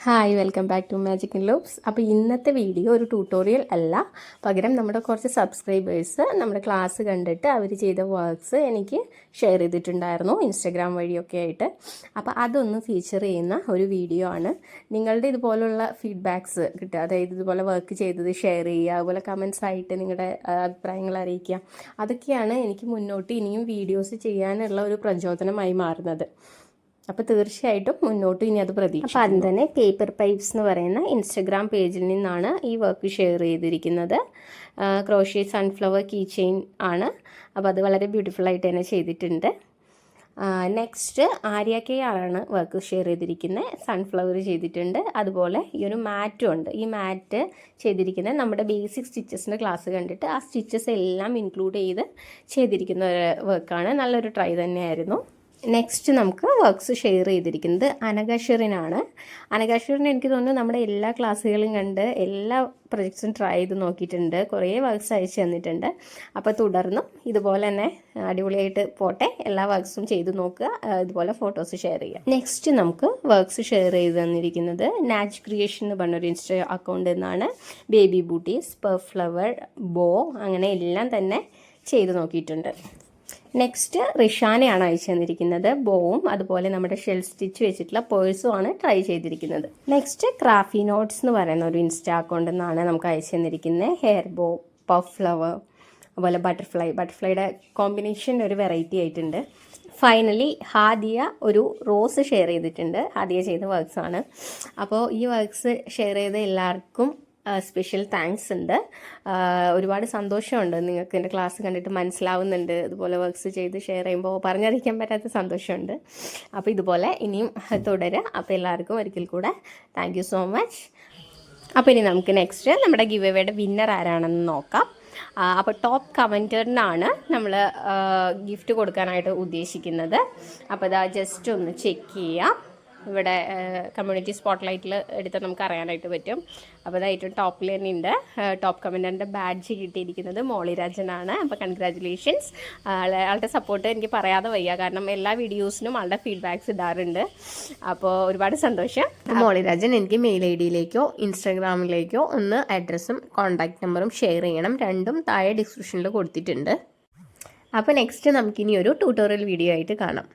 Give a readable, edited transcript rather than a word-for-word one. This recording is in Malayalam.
Hi, welcome back to magic in loops. അപ്പോൾ ഇന്നത്തെ വീഡിയോ ഒരു ട്യൂട്ടോറിയൽ അല്ല, പകരം നമ്മുടെ കുറച്ച് സബ്സ്ക്രൈബേഴ്സ് നമ്മുടെ ക്ലാസ് കണ്ടിട്ട് അവർ ചെയ്ത വർക്ക്സ് എനിക്ക് ഷെയർ ചെയ്തിട്ടുണ്ടായിരുന്നു ഇൻസ്റ്റഗ്രാം വഴിയൊക്കെ ആയിട്ട്. അപ്പോൾ അതൊന്ന് ഫീച്ചർ ചെയ്യുന്ന ഒരു വീഡിയോ ആണ്. നിങ്ങളുടെ ഇതുപോലുള്ള ഫീഡ്ബാക്ക്സ് കിട്ടുക, അതായത് ഇതുപോലെ വർക്ക് ചെയ്തത് ഷെയർ ചെയ്യുക, അതുപോലെ കമൻസ് ആയിട്ട് നിങ്ങളുടെ അഭിപ്രായങ്ങൾ അറിയിക്കുക. അതൊക്കെയാണ് എനിക്ക് മുന്നോട്ട് ഇനിയും വീഡിയോസ് ചെയ്യാനുള്ള ഒരു പ്രചോദനമായി മാറുന്നത്. അപ്പോൾ തീർച്ചയായിട്ടും മുന്നോട്ട് ഇനി അത് പ്രതീക്ഷിക്കും. അപ്പോൾ അത് തന്നെ പേപ്പർ പൈപ്സ് എന്ന് പറയുന്ന ഇൻസ്റ്റഗ്രാം പേജിൽ നിന്നാണ് ഈ വർക്ക് ഷെയർ ചെയ്തിരിക്കുന്നത്. ക്രോഷ്യ സൺഫ്ലവർ കീ ചെയിൻ ആണ്. അപ്പോൾ അത് വളരെ ബ്യൂട്ടിഫുൾ ആയിട്ട് തന്നെ ചെയ്തിട്ടുണ്ട്. നെക്സ്റ്റ് ആര്യ കെ ആണ് വർക്ക് ഷെയർ ചെയ്തിരിക്കുന്നത്. സൺഫ്ലവർ ചെയ്തിട്ടുണ്ട്. അതുപോലെ ഈ ഒരു മാറ്റും ഉണ്ട്. ഈ മാറ്റ് ചെയ്തിരിക്കുന്നത് നമ്മുടെ ബേസിക് സ്റ്റിച്ചസിൻ്റെ ക്ലാസ് കണ്ടിട്ട് ആ സ്റ്റിച്ചസ് എല്ലാം ഇൻക്ലൂഡ് ചെയ്ത് ചെയ്തിരിക്കുന്ന ഒരു വർക്കാണ്. നല്ലൊരു ട്രൈ തന്നെയായിരുന്നു. നെക്സ്റ്റ് നമുക്ക് വർക്ക്സ് ഷെയർ ചെയ്തിരിക്കുന്നത് അനഘ-ഷെറിനാണ്. അനഘ-ഷെറിൻ എനിക്ക് തോന്നുന്നു നമ്മുടെ എല്ലാ ക്ലാസ്സുകളും കണ്ട് എല്ലാ പ്രൊജക്ട്സും ട്രൈ ചെയ്ത് നോക്കിയിട്ടുണ്ട്, കുറേ വർക്ക്സ് അയച്ചു തന്നിട്ടുണ്ട്. അപ്പോൾ തുടർന്നും ഇതുപോലെ തന്നെ അടിപൊളിയായിട്ട് പോട്ടെ, എല്ലാ വർക്ക്സും ചെയ്ത് നോക്കുക, ഇതുപോലെ ഫോട്ടോസ് ഷെയർ ചെയ്യുക. നെക്സ്റ്റ് നമുക്ക് വർക്ക്സ് ഷെയർ ചെയ്ത് തന്നിരിക്കുന്നത് നാച്ച് ക്രിയേഷൻ എന്ന് പറഞ്ഞൊരു ഇൻസ്റ്റ അക്കൗണ്ടിൽ നിന്നാണ്. ബേബി ബൂട്ടീസ്, പെർഫ്ലവർ, ബോ, അങ്ങനെ എല്ലാം തന്നെ ചെയ്ത് നോക്കിയിട്ടുണ്ട്. നെക്സ്റ്റ് റിഷാനയാണ് അയച്ചു തന്നിരിക്കുന്നത്. ബോവും അതുപോലെ നമ്മുടെ ഷെൽ സ്റ്റിച്ച് വെച്ചിട്ടുള്ള പേഴ്സും ആണ് ട്രൈ ചെയ്തിരിക്കുന്നത്. നെക്സ്റ്റ് ക്രാഫി നോട്ട്സ് എന്ന് പറയുന്ന ഒരു ഇൻസ്റ്റാ അക്കൗണ്ടിൽ നിന്നാണ് നമുക്ക് അയച്ചു തന്നിരിക്കുന്നത്. ഹെയർ ബോ, പഫ് ഫ്ലവർ, അതുപോലെ ബട്ടർഫ്ലൈയുടെ കോമ്പിനേഷൻ ഒരു വെറൈറ്റി ആയിട്ടുണ്ട്. ഫൈനലി ഹാദിയ ഒരു റോസ് ഷെയർ ചെയ്തിട്ടുണ്ട്. ഹാദിയ ചെയ്ത വർക്ക്സ് ആണ്. അപ്പോൾ ഈ വർക്ക്സ് ഷെയർ ചെയ്ത എല്ലാവർക്കും സ്പെഷ്യൽ താങ്ക്സ് ഉണ്ട്. ഒരുപാട് സന്തോഷമുണ്ട്, നിങ്ങൾക്ക് എൻ്റെ ക്ലാസ് കണ്ടിട്ട് മനസ്സിലാവുന്നുണ്ട്. അതുപോലെ വർക്ക്സ് ചെയ്ത് ഷെയർ ചെയ്യുമ്പോൾ പറഞ്ഞറിയിക്കാൻ പറ്റാത്ത സന്തോഷമുണ്ട്. അപ്പോൾ ഇതുപോലെ ഇനിയും തുടരുക. അപ്പോൾ എല്ലാവർക്കും ഒരിക്കൽ കൂടെ താങ്ക് യു സോ മച്ച്. അപ്പോൾ ഇനി നമുക്ക് നെക്സ്റ്റ് നമ്മുടെ ഗിവ് എവേയുടെ വിന്നർ ആരാണെന്ന് നോക്കാം. അപ്പോൾ ടോപ്പ് കമൻറ്ററിനാണ് നമ്മൾ ഗിഫ്റ്റ് കൊടുക്കാനായിട്ട് ഉദ്ദേശിക്കുന്നത്. അപ്പോൾ ഇതാ ജസ്റ്റ് ഒന്ന് ചെക്ക് ചെയ്യാം. ഇവിടെ കമ്മ്യൂണിറ്റി സ്പോട്ട്ലൈറ്റിൽ എടുത്താൽ നമുക്ക് അറിയാനായിട്ട് പറ്റും. അപ്പോൾ അത് ഏറ്റവും ടോപ്പിൽ തന്നെ ഉണ്ട്. ടോപ്പ് കമൻറ്ററിൻ്റെ ബാഡ്ജ് കിട്ടിയിരിക്കുന്നത് മോളി രാജനാണ്. അപ്പോൾ കൺഗ്രാജുലേഷൻസ്. ആളുടെ സപ്പോർട്ട് എനിക്ക് പറയാതെ വയ്യ, കാരണം എല്ലാ വീഡിയോസിനും ആളുടെ ഫീഡ്ബാക്ക്സ് ഇടാറുണ്ട്. അപ്പോൾ ഒരുപാട് സന്തോഷം. മോളി രാജൻ എനിക്ക് മെയിൽ ID-യിലേക്കോ ഇൻസ്റ്റാഗ്രാമിലേക്കോ ഒന്ന് അഡ്രസ്സും കോൺടാക്റ്റ് നമ്പറും ഷെയർ ചെയ്യണം. രണ്ടും താഴെ ഡിസ്ക്രിപ്ഷനിൽ കൊടുത്തിട്ടുണ്ട്. അപ്പോൾ നെക്സ്റ്റ് നമുക്കിനി ഒരു ട്യൂട്ടോറിയൽ വീഡിയോ ആയിട്ട് കാണാം.